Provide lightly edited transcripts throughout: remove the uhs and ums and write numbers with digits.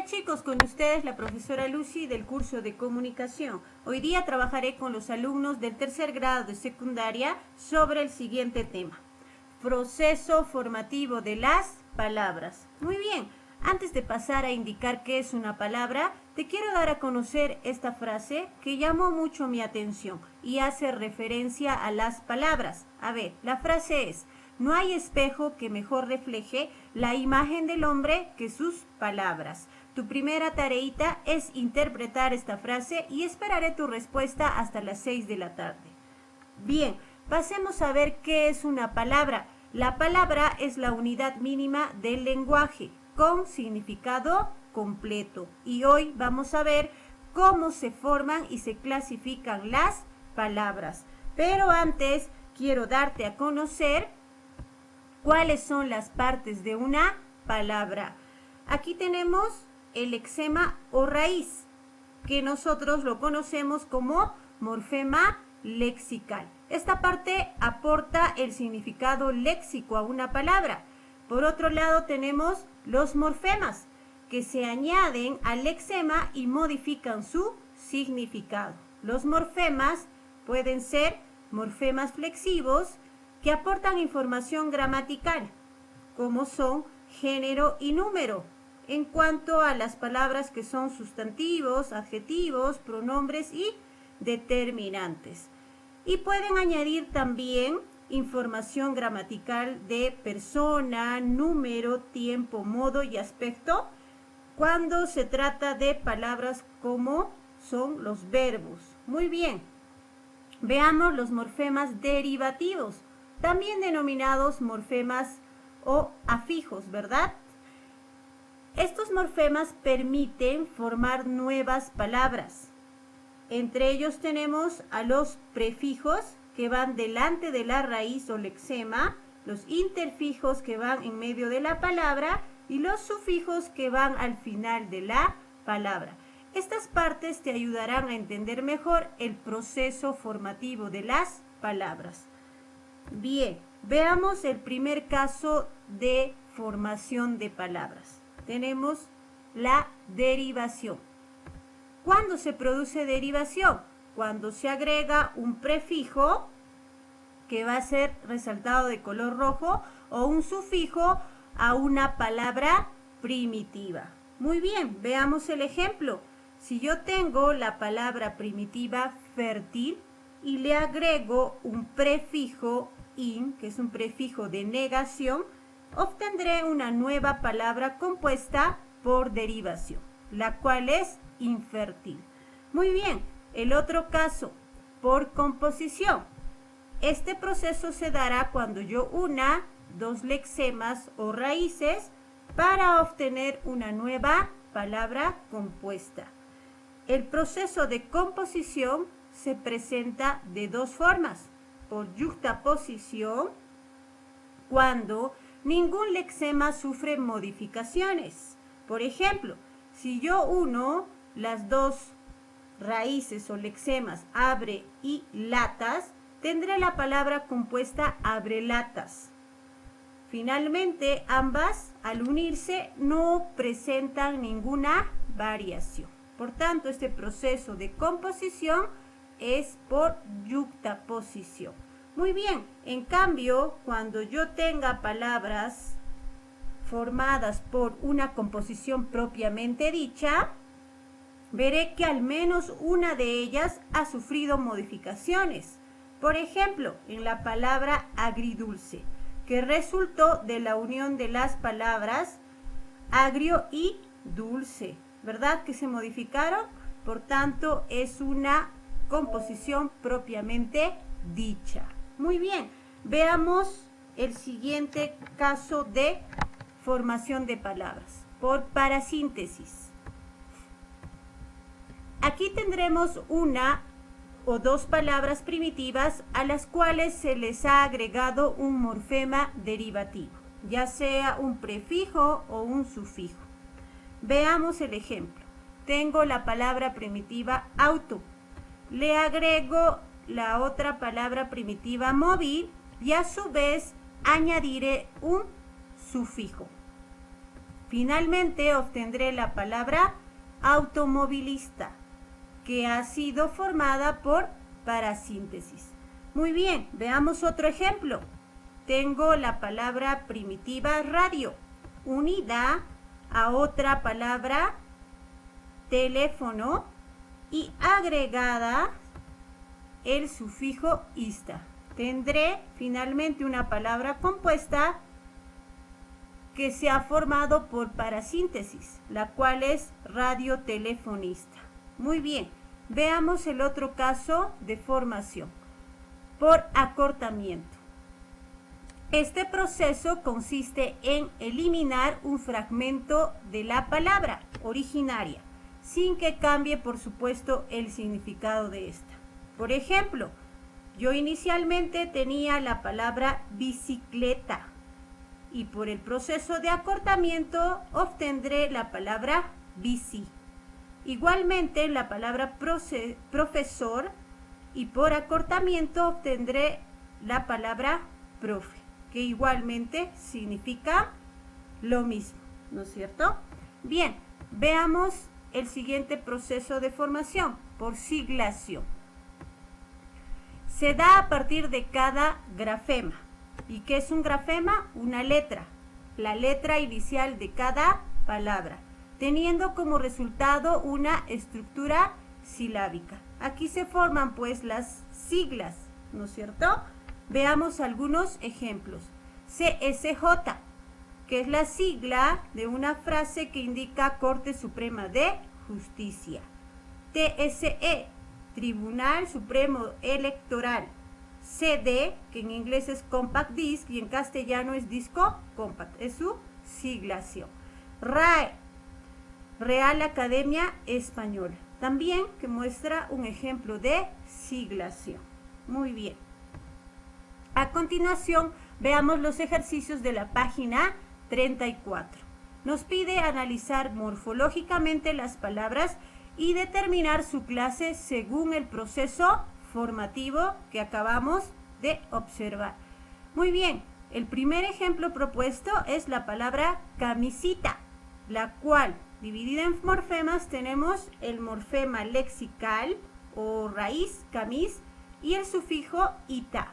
chicos, con ustedes la profesora Lucy del curso de comunicación. Hoy día trabajaré con los alumnos del tercer grado de secundaria sobre el siguiente tema. Proceso formativo de las palabras. Muy bien, antes de pasar a indicar qué es una palabra, te quiero dar a conocer esta frase que llamó mucho mi atención y hace referencia a las palabras. A ver, la frase es: no hay espejo que mejor refleje la imagen del hombre que sus palabras. Tu primera tareita es interpretar esta frase y esperaré tu respuesta hasta las 6 de la tarde. Bien, pasemos a ver qué es una palabra. La palabra es la unidad mínima del lenguaje con significado completo. Y hoy vamos a ver cómo se forman y se clasifican las palabras. Pero antes quiero darte a conocer cuáles son las partes de una palabra. Aquí tenemos el lexema o raíz, que nosotros lo conocemos como morfema lexical. Esta parte aporta el significado léxico a una palabra. Por otro lado tenemos los morfemas, que se añaden al lexema y modifican su significado. Los morfemas pueden ser morfemas flexivos, que aportan información gramatical, como son género y número, en cuanto a las palabras que son sustantivos, adjetivos, pronombres y determinantes. Y pueden añadir también información gramatical de persona, número, tiempo, modo y aspecto, cuando se trata de palabras como son los verbos. Muy bien, veamos los morfemas derivativos, también denominados morfemas o afijos, ¿verdad? Estos morfemas permiten formar nuevas palabras. Entre ellos tenemos a los prefijos, que van delante de la raíz o lexema, los interfijos, que van en medio de la palabra, y los sufijos, que van al final de la palabra. Estas partes te ayudarán a entender mejor el proceso formativo de las palabras. Bien, veamos el primer caso de formación de palabras. Tenemos la derivación. ¿Cuándo se produce derivación? Cuando se agrega un prefijo, que va a ser resaltado de color rojo, o un sufijo a una palabra primitiva. Muy bien, veamos el ejemplo. Si yo tengo la palabra primitiva fértil y le agrego un prefijo in, que es un prefijo de negación, obtendré una nueva palabra compuesta por derivación, la cual es infértil. Muy bien, el otro caso, por composición. Este proceso se dará cuando yo una dos lexemas o raíces para obtener una nueva palabra compuesta. El proceso de composición se presenta de dos formas: por yuxtaposición, cuando ningún lexema sufre modificaciones. Por ejemplo, si yo uno las dos raíces o lexemas abre y latas, tendré la palabra compuesta abrelatas. Finalmente, ambas al unirse no presentan ninguna variación. Por tanto, este proceso de composición es por yuxtaposición. Muy bien, en cambio, cuando yo tenga palabras formadas por una composición propiamente dicha, veré que al menos una de ellas ha sufrido modificaciones. Por ejemplo, en la palabra agridulce, que resultó de la unión de las palabras agrio y dulce, ¿verdad? Que se modificaron, por tanto es una composición propiamente dicha. Muy bien, veamos el siguiente caso de formación de palabras por parasíntesis. Aquí tendremos una o dos palabras primitivas a las cuales se les ha agregado un morfema derivativo, ya sea un prefijo o un sufijo. Veamos el ejemplo. Tengo la palabra primitiva auto. Le agrego la otra palabra primitiva móvil y a su vez añadiré un sufijo. Finalmente obtendré la palabra automovilista, que ha sido formada por parasíntesis. Muy bien, veamos otro ejemplo. Tengo la palabra primitiva radio, unida a otra palabra teléfono y agregada el sufijo ista. Tendré finalmente una palabra compuesta que se ha formado por parasíntesis, la cual es radiotelefonista. Muy bien, veamos el otro caso de formación por acortamiento. Este proceso consiste en eliminar un fragmento de la palabra originaria, sin que cambie, por supuesto, el significado de esta. Por ejemplo, yo inicialmente tenía la palabra bicicleta y por el proceso de acortamiento obtendré la palabra bici. Igualmente la palabra profesor y por acortamiento obtendré la palabra profe, que igualmente significa lo mismo, ¿no es cierto? Bien, veamos el siguiente proceso de formación por siglación. Se da a partir de cada grafema. ¿Y qué es un grafema? Una letra, la letra inicial de cada palabra, teniendo como resultado una estructura silábica. Aquí se forman pues las siglas, ¿no es cierto? Veamos algunos ejemplos. CSJ, que es la sigla de una frase que indica Corte Suprema de Justicia. TSE, Tribunal Supremo Electoral. CD, que en inglés es Compact Disc y en castellano es Disco Compact, es su siglación. RAE, Real Academia Española, también que muestra un ejemplo de siglación. Muy bien. A continuación, veamos los ejercicios de la página 34. Nos pide analizar morfológicamente las palabras y determinar su clase según el proceso formativo que acabamos de observar. Muy bien, el primer ejemplo propuesto es la palabra camisita, la cual, dividida en morfemas, tenemos el morfema lexical o raíz, camis, y el sufijo ita.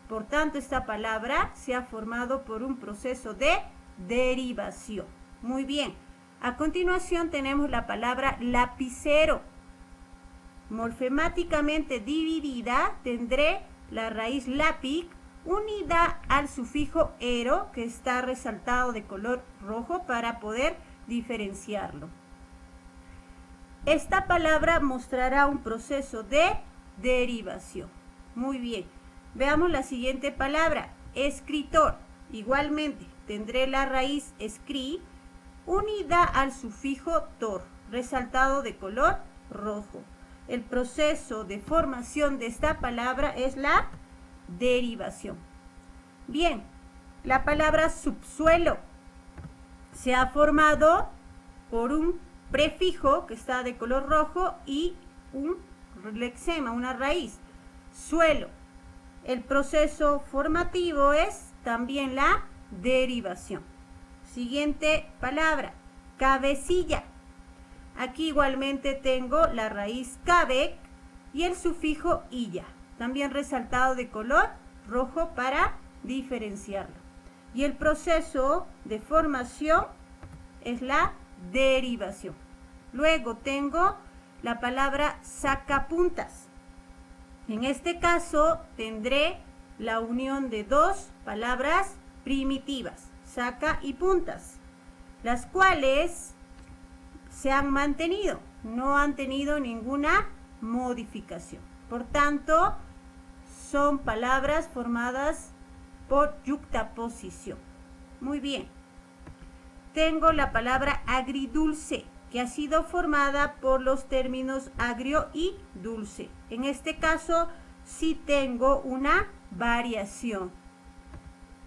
Por tanto, esta palabra se ha formado por un proceso de derivación. Muy bien, a continuación tenemos la palabra lapicero. Morfemáticamente dividida, tendré la raíz lápiz unida al sufijo ero, que está resaltado de color rojo para poder diferenciarlo. Esta palabra mostrará un proceso de derivación. Muy bien, veamos la siguiente palabra, escritor. Igualmente, tendré la raíz escri unida al sufijo tor, resaltado de color rojo. El proceso de formación de esta palabra es la derivación. Bien, la palabra subsuelo se ha formado por un prefijo que está de color rojo y un lexema, una raíz, suelo. El proceso formativo es también la derivación. Siguiente palabra, cabecilla. Aquí igualmente tengo la raíz cabec y el sufijo illa, también resaltado de color rojo para diferenciarlo. Y el proceso de formación es la derivación. Luego tengo la palabra sacapuntas. En este caso tendré la unión de dos palabras primitivas, saca y puntas, las cuales se han mantenido, no han tenido ninguna modificación. Por tanto, son palabras formadas por yuxtaposición. Muy bien. Tengo la palabra agridulce, que ha sido formada por los términos agrio y dulce. En este caso, sí tengo una variación.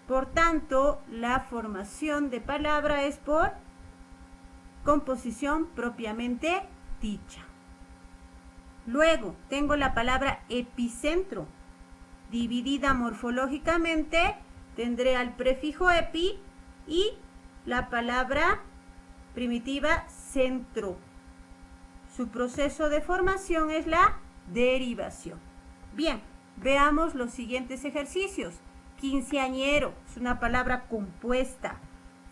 Por tanto, la formación de palabra es por composición propiamente dicha. Luego, tengo la palabra epicentro. Dividida morfológicamente, tendré al prefijo epi y la palabra primitiva, centro. Su proceso de formación es la derivación. Bien, veamos los siguientes ejercicios. Quinceañero es una palabra compuesta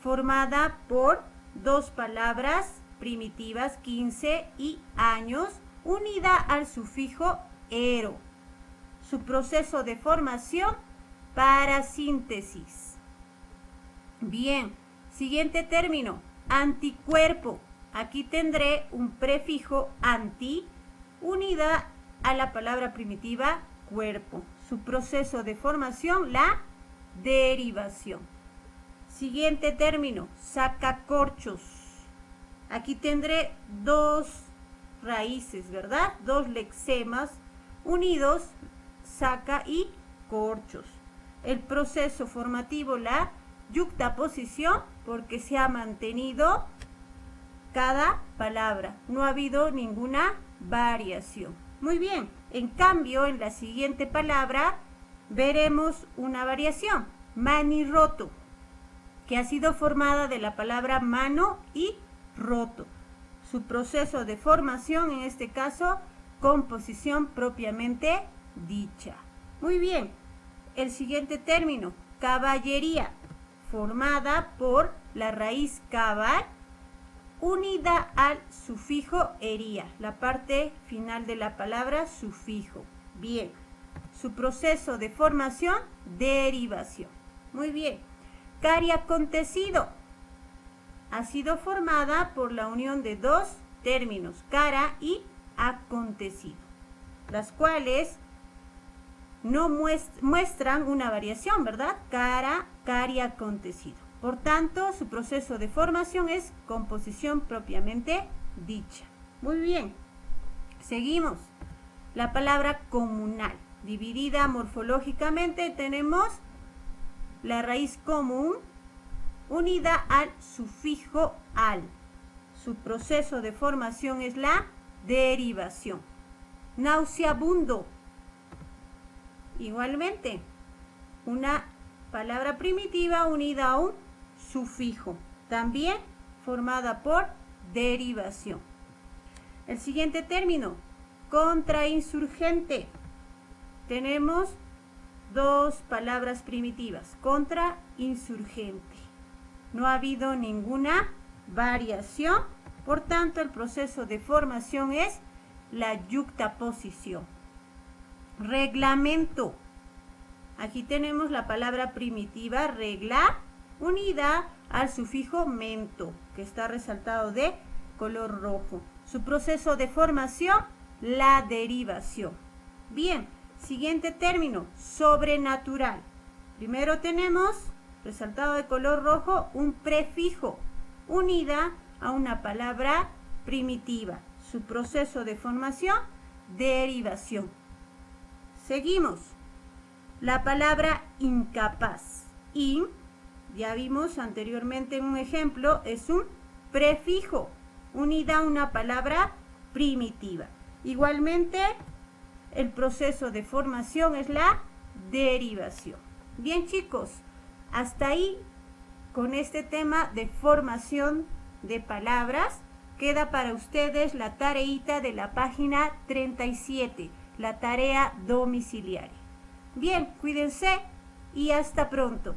formada por dos palabras primitivas, 15 y años, unida al sufijo ero. Su proceso de formación, parasíntesis. Bien, siguiente término, anticuerpo. Aquí tendré un prefijo anti, unida a la palabra primitiva cuerpo. Su proceso de formación, la derivación. Siguiente término, sacacorchos. Aquí tendré dos raíces, ¿verdad? Dos lexemas unidos, saca y corchos. El proceso formativo, la yuxtaposición, porque se ha mantenido cada palabra. No ha habido ninguna variación. Muy bien. En cambio, en la siguiente palabra veremos una variación. Manirroto, que ha sido formada de la palabra mano y roto. Su proceso de formación, en este caso, composición propiamente dicha. Muy bien. El siguiente término, caballería, formada por la raíz cabar, unida al sufijo ería, la parte final de la palabra sufijo. Bien, su proceso de formación, derivación. Muy bien. Cariacontecido ha sido formada por la unión de dos términos, cara y acontecido, las cuales no muestran una variación, ¿verdad? Cariacontecido. Por tanto, su proceso de formación es composición propiamente dicha. Muy bien. Seguimos. La palabra comunal. Dividida morfológicamente tenemos la raíz común unida al sufijo al. Su proceso de formación es la derivación. Nauseabundo. Igualmente, una palabra primitiva unida a un sufijo, también formada por derivación. El siguiente término, contrainsurgente. Tenemos dos palabras primitivas, contrainsurgente. No ha habido ninguna variación, por tanto el proceso de formación es la yuxtaposición. Reglamento. Aquí tenemos la palabra primitiva regla unida al sufijo mento, que está resaltado de color rojo. Su proceso de formación, la derivación. Bien, siguiente término, sobrenatural. Primero tenemos, resaltado de color rojo, un prefijo unida a una palabra primitiva. Su proceso de formación, derivación. Seguimos. La palabra incapaz. In, ya vimos anteriormente en un ejemplo, es un prefijo unida a una palabra primitiva. Igualmente, el proceso de formación es la derivación. Bien, chicos, hasta ahí con este tema de formación de palabras. Queda para ustedes la tareita de la página 37, la tarea domiciliaria. Bien, cuídense y hasta pronto.